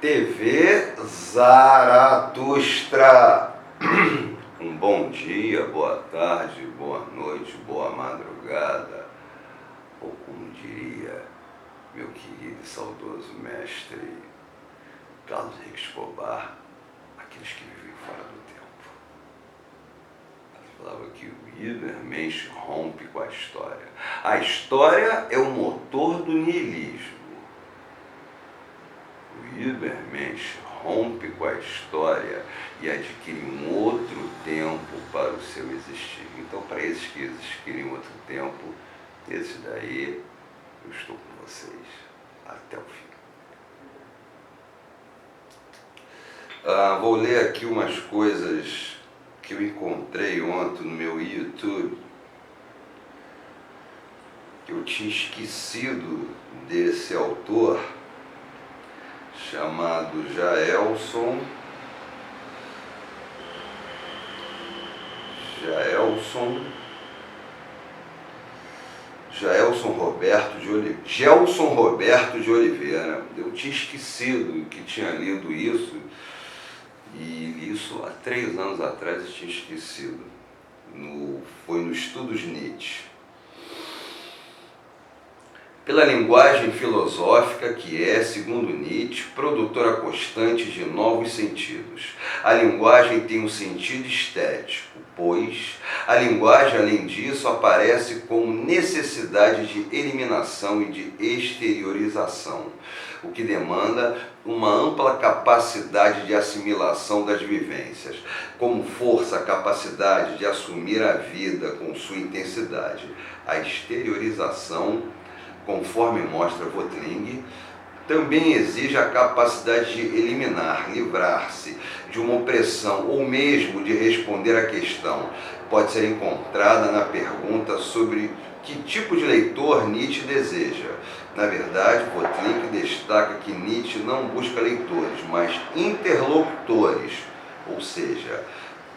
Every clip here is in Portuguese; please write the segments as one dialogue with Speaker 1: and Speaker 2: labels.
Speaker 1: TV Zaratustra. Um bom dia, boa tarde, boa noite, boa madrugada, ou como diria meu querido e saudoso mestre Carlos Henrique Escobar, aqueles que vivem fora do tempo. Ele falava que o Übermensch rompe com a história. A história é o motor do niilismo. O Übermensch rompe com a história e adquire um outro tempo para o seu existir. Então, para esses que existirem outro tempo, esse daí, eu estou com vocês até o fim. Vou ler aqui umas coisas que eu encontrei ontem no meu YouTube, que eu tinha esquecido desse autor, chamado Jaelson Roberto de Oliveira. Eu tinha esquecido que tinha lido isso, e isso há 3 anos atrás eu tinha esquecido. Foi no Estudos Nietzsche. Pela linguagem filosófica que é, segundo Nietzsche, produtora constante de novos sentidos. A linguagem tem um sentido estético, pois a linguagem, além disso, aparece como necessidade de eliminação e de exteriorização, o que demanda uma ampla capacidade de assimilação das vivências, como força a capacidade de assumir a vida com sua intensidade. A exteriorização, conforme mostra Voetlin, também exige a capacidade de eliminar, livrar-se de uma opressão ou mesmo de responder à questão. Pode ser encontrada na pergunta sobre que tipo de leitor Nietzsche deseja. Na verdade, Voetlin destaca que Nietzsche não busca leitores, mas interlocutores, ou seja,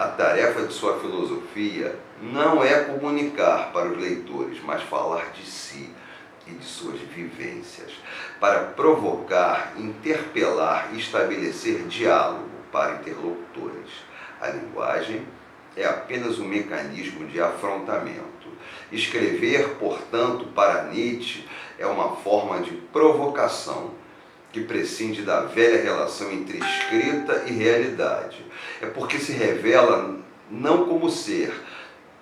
Speaker 1: a tarefa de sua filosofia não é comunicar para os leitores, mas falar de si e de suas vivências, para provocar, interpelar e estabelecer diálogo para interlocutores. A linguagem é apenas um mecanismo de afrontamento. Escrever, portanto, para Nietzsche é uma forma de provocação que prescinde da velha relação entre escrita e realidade. É porque se revela não como ser,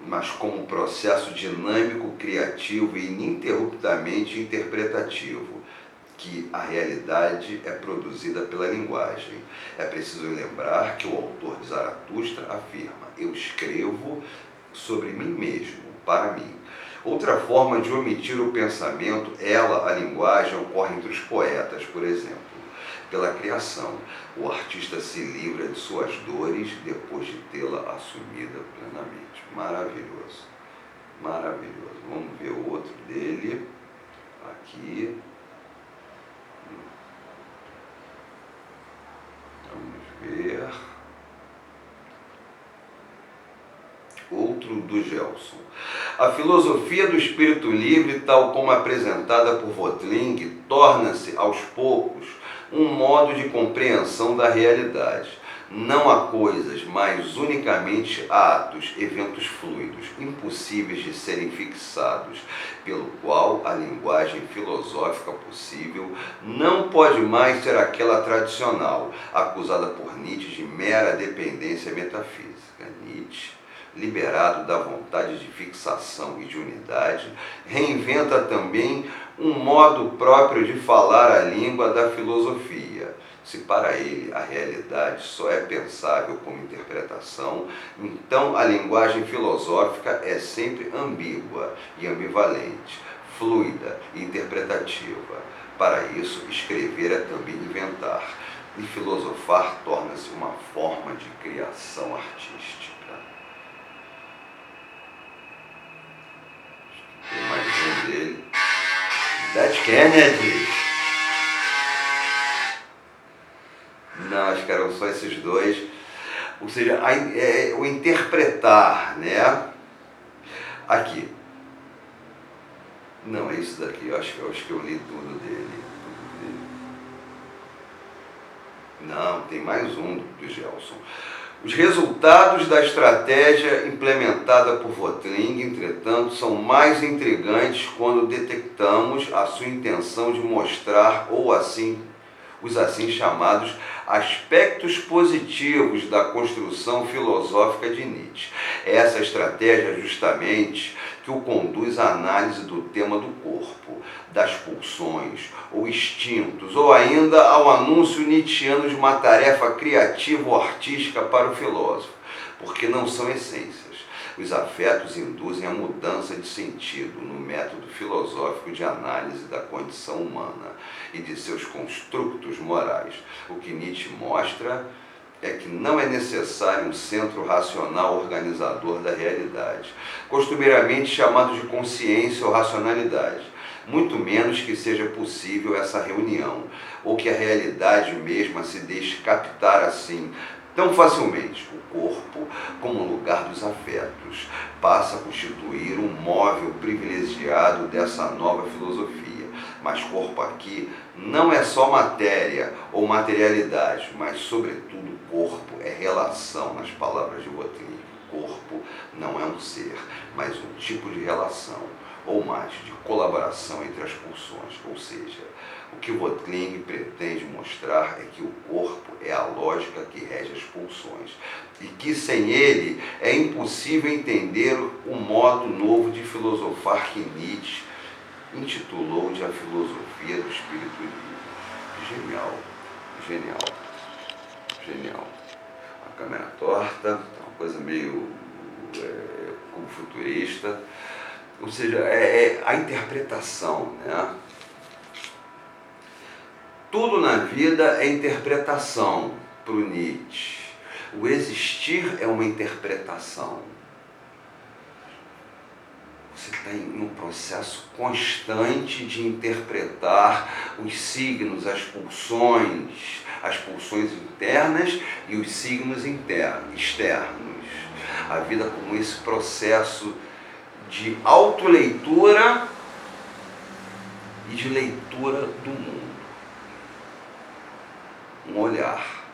Speaker 1: mas como um processo dinâmico, criativo e ininterruptamente interpretativo, que a realidade é produzida pela linguagem. É preciso lembrar que o autor de Zaratustra afirma: eu escrevo sobre mim mesmo, para mim. Outra forma de omitir o pensamento, a linguagem, ocorre entre os poetas, por exemplo. Pela criação, o artista se livra de suas dores depois de tê-la assumida plenamente. Maravilhoso, maravilhoso. Vamos ver o outro dele, aqui. Vamos ver. Outro do Gelson. A filosofia do espírito livre, tal como apresentada por Voetlin, torna-se, aos poucos, um modo de compreensão da realidade. Não há coisas, mas unicamente atos, eventos fluidos, impossíveis de serem fixados, pelo qual a linguagem filosófica possível não pode mais ser aquela tradicional, acusada por Nietzsche de mera dependência metafísica. Nietzsche, liberado da vontade de fixação e de unidade, reinventa também um modo próprio de falar a língua da filosofia. Se para ele a realidade só é pensável como interpretação, então a linguagem filosófica é sempre ambígua e ambivalente, fluida e interpretativa. Para isso, escrever é também inventar, e filosofar torna-se uma forma de criação artística. Tem mais um dele. Dead Kennedy. Não, acho que eram só esses dois. Ou seja, o interpretar, né? Aqui. Não, é isso daqui. Eu acho que eu li tudo dele. Não, tem mais um do Gelson. Os resultados da estratégia implementada por Voetlin, entretanto, são mais intrigantes quando detectamos a sua intenção de mostrar os assim chamados aspectos positivos da construção filosófica de Nietzsche. Essa estratégia é justamente que o conduz à análise do tema do corpo, das pulsões ou instintos, ou ainda ao anúncio nietzschiano de uma tarefa criativa ou artística para o filósofo, porque não são essências. Os afetos induzem a mudança de sentido no método filosófico de análise da condição humana e de seus construtos morais. O que Nietzsche mostra é que não é necessário um centro racional organizador da realidade, costumeiramente chamado de consciência ou racionalidade, muito menos que seja possível essa reunião, ou que a realidade mesma se deixe captar assim tão facilmente. O corpo, como lugar dos afetos, passa a constituir um móvel privilegiado dessa nova filosofia. Mas corpo aqui não é só matéria ou materialidade, mas sobretudo corpo é relação, nas palavras de Voetlin. Corpo não é um ser, mas um tipo de relação, ou mais, de colaboração entre as pulsões. Ou seja, o que Voetlin pretende mostrar é que o corpo é a lógica que rege as pulsões e que sem ele é impossível entender o modo novo de filosofar que Nietzsche intitulou de a filosofia do espírito livre. Genial, genial, genial. A câmera torta, uma coisa meio como futurista, ou seja, é a interpretação, né? Tudo na vida é interpretação para o Nietzsche. O existir é uma interpretação. Você está em um processo constante de interpretar os signos, as pulsões internas e os signos externos. A vida como esse processo de autoleitura e de leitura do mundo. Um olhar.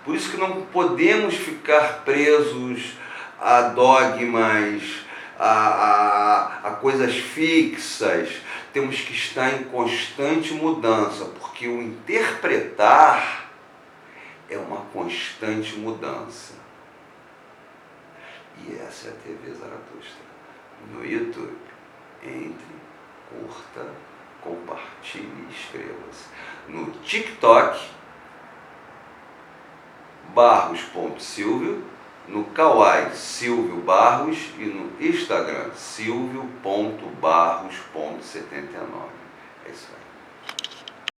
Speaker 1: Por isso que não podemos ficar presos a dogmas, a coisas fixas. Temos que estar em constante mudança, porque o interpretar é uma constante mudança. E essa é a TV Zaratustra. No YouTube, entre, curta, compartilhe e inscreva-se. No TikTok, barros.silvio, no Kawaii, Silvio Barros, e no Instagram, silvio.barros.79. É isso aí.